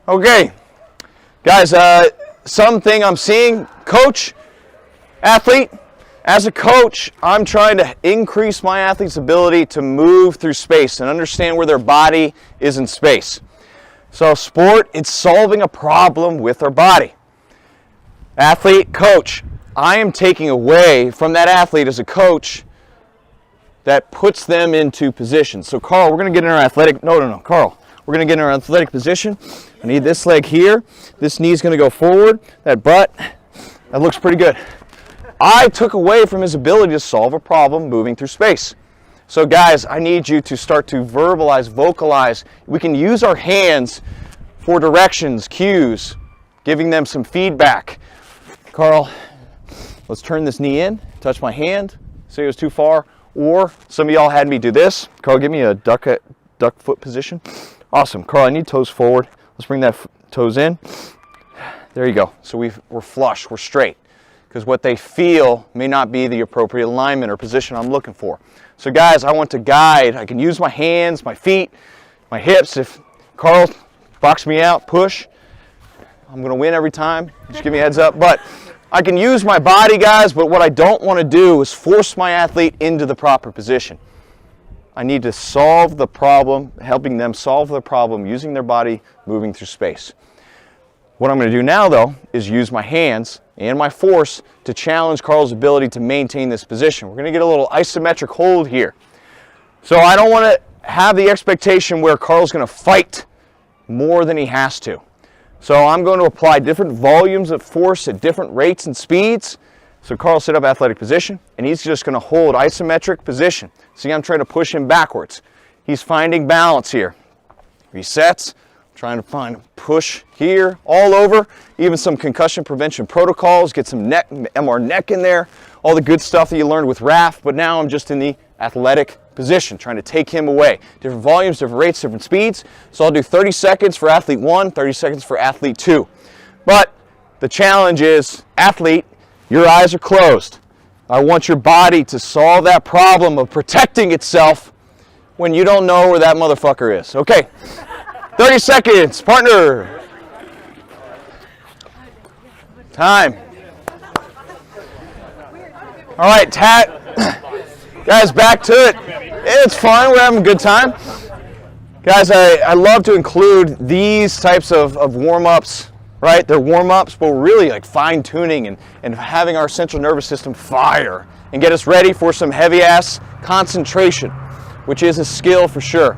Okay, guys, something I'm seeing, coach, athlete, as a coach, I'm trying to increase my athlete's ability to move through space and understand where their body is in space. So sport, it's solving a problem with our body. Athlete, coach, I am taking away from that athlete as a coach that puts them into position. So Carl, we're going to get in our athletic, Carl. We're going to get in our athletic position. I need this leg here. This knee's going to go forward. That butt, that looks pretty good. I took away from his ability to solve a problem moving through space. So guys, I need you to start to verbalize, vocalize. We can use our hands for directions, cues, giving them some feedback. Carl, let's turn this knee in, touch my hand, say it was too far, or some of y'all had me do this. Carl, give me a duck foot position. Awesome. Carl, I need toes forward. Let's bring that toes in. There you go. So we're flush, we're straight. Because what they feel may not be the appropriate alignment or position I'm looking for. So guys, I want to guide. I can use my hands, my feet, my hips. If Carl box me out, push, I'm going to win every time. Just give me a heads up. But I can use my body, guys, but what I don't want to do is force my athlete into the proper position. I need to solve the problem, helping them solve the problem using their body, moving through space. What I'm going to do now, though, is use my hands and my force to challenge Carl's ability to maintain this position. We're going to get a little isometric hold here. So I don't want to have the expectation where Carl's going to fight more than he has to. So I'm going to apply different volumes of force at different rates and speeds. So Carl sit up athletic position, and he's just going to hold isometric position. See, I'm trying to push him backwards. He's finding balance here. Resets, trying to find push here, all over. Even some concussion prevention protocols, get some neck, MR neck in there, all the good stuff that you learned with RAF, but now I'm just in the athletic position, trying to take him away. Different volumes, different rates, different speeds. So I'll do 30 seconds for athlete 1, 30 seconds for athlete 2. But the challenge is, athlete, your eyes are closed. I want your body to solve that problem of protecting itself when you don't know where that motherfucker is. Okay, 30 seconds, partner. Time. All right, guys, back to it. It's fun, we're having a good time. Guys, I love to include these types of warm-ups. Right? They're warm-ups, but we're really like fine-tuning and having our central nervous system fire and get us ready for some heavy-ass concentration, which is a skill for sure.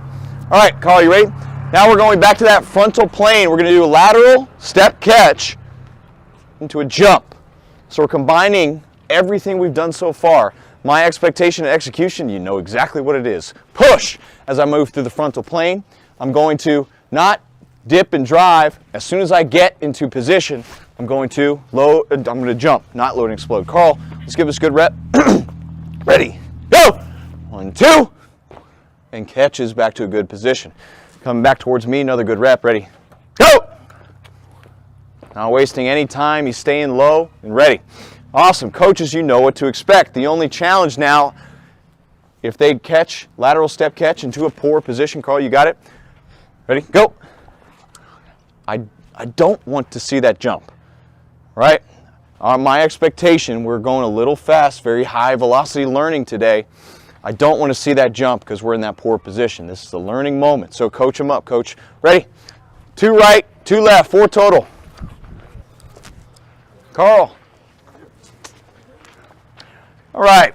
All right, Carl, you ready? Now we're going back to that frontal plane. We're going to do a lateral step catch into a jump. So we're combining everything we've done so far. My expectation and execution, you know exactly what it is. Push as I move through the frontal plane. I'm going to not dip and drive. As soon as I get into position, I'm going to jump, not load and explode. Carl, let's give us a good rep. Ready, go! 1, 2, and catches back to a good position. Coming back towards me, another good rep. Ready, go! Not wasting any time, he's staying low and ready. Awesome, coaches, you know what to expect. The only challenge now, if they catch, lateral step catch into a poor position, Carl, you got it? Ready, go! I don't want to see that jump, right? My expectation, we're going a little fast, very high velocity learning today. I don't want to see that jump because we're in that poor position. This is a learning moment. So coach them up, coach. Ready? 2 right, 2 left, 4 total. Carl. All right.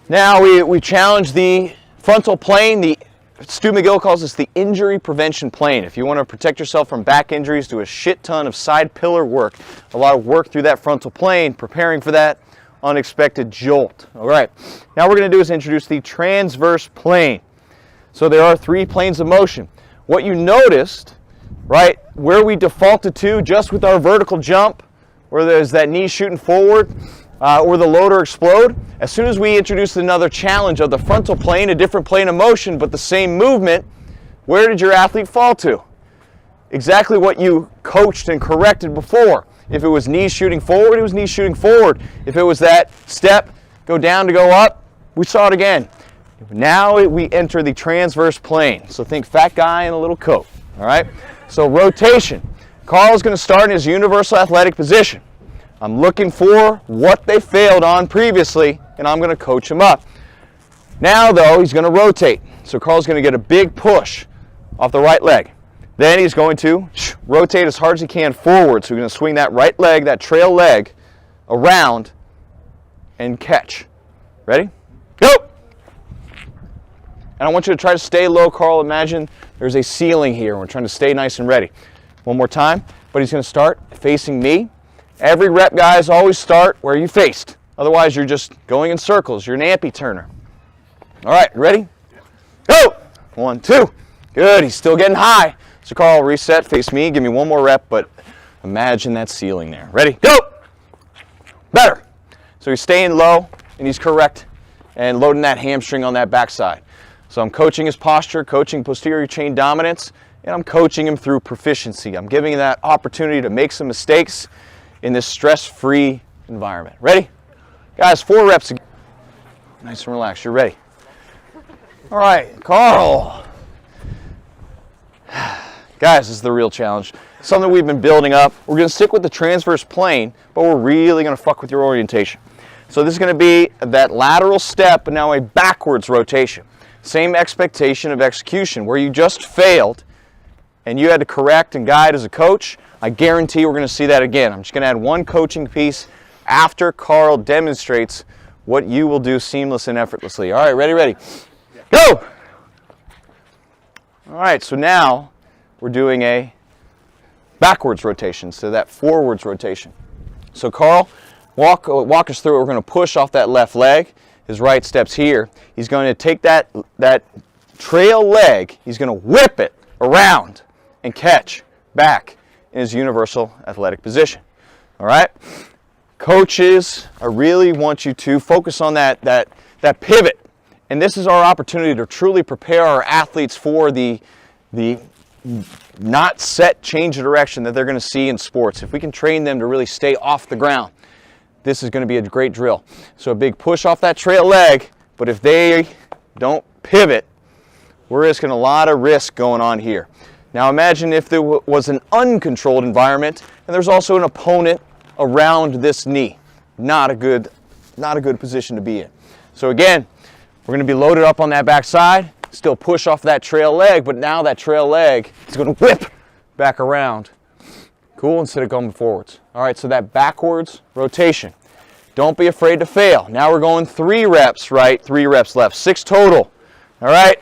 Now we challenge the frontal plane. Stu McGill calls this the injury prevention plane. If you want to protect yourself from back injuries, do a shit ton of side pillar work. A lot of work through that frontal plane, preparing for that unexpected jolt. All right, now we're going to do is introduce the transverse plane. So there are 3 planes of motion. What you noticed, right, where we defaulted to just with our vertical jump, where there's that knee shooting forward, or the load or explode, as soon as we introduced another challenge of the frontal plane, a different plane of motion, but the same movement, where did your athlete fall to? Exactly what you coached and corrected before. If it was knees shooting forward, it was knees shooting forward. If it was that step, go down to go up, we saw it again. Now we enter the transverse plane. So think fat guy in a little coat, all right? So rotation. Carl's going to start in his universal athletic position. I'm looking for what they failed on previously, and I'm going to coach him up. Now, though, he's going to rotate. So Carl's going to get a big push off the right leg. Then he's going to rotate as hard as he can forward. So we're going to swing that right leg, that trail leg, around and catch. Ready? Go! And I want you to try to stay low, Carl. Imagine there's a ceiling here. We're trying to stay nice and ready. One more time, but he's going to start facing me. Every rep, guys, always start where you faced. Otherwise, you're just going in circles. You're an ampy turner. All right, ready? Go! 1, 2. Good, he's still getting high. So Carl, reset, face me, give me one more rep, but imagine that ceiling there. Ready? Go! Better. So he's staying low, and he's correct, and loading that hamstring on that backside. So I'm coaching his posture, coaching posterior chain dominance, and I'm coaching him through proficiency. I'm giving him that opportunity to make some mistakes in this stress-free environment. Ready? Guys, 4 reps again. Nice and relaxed. You're ready. All right, Carl. Guys, this is the real challenge. Something we've been building up. We're going to stick with the transverse plane, but we're really going to fuck with your orientation. So this is going to be that lateral step, but now a backwards rotation. Same expectation of execution. Where you just failed and you had to correct and guide as a coach, I guarantee we're going to see that again. I'm just going to add one coaching piece after Carl demonstrates what you will do seamless and effortlessly. All right, ready? Go! All right, so now we're doing a backwards rotation, so that forwards rotation. So Carl, walk us through it. We're going to push off that left leg. His right step's here. He's going to take that trail leg, he's going to whip it around and catch back in his universal athletic position. All right? Coaches, I really want you to focus on that pivot. And this is our opportunity to truly prepare our athletes for the not set change of direction that they're going to see in sports. If we can train them to really stay off the ground, this is going to be a great drill. So a big push off that trail leg, but if they don't pivot, we're risking a lot of risk going on here. Now imagine if there was an uncontrolled environment and there's also an opponent around this knee. Not a good position to be in. So again, we're going to be loaded up on that backside, still push off that trail leg, but now that trail leg is going to whip back around. Cool, instead of going forwards. All right, so that backwards rotation. Don't be afraid to fail. Now we're going 3 reps right, 3 reps left, 6 total. All right.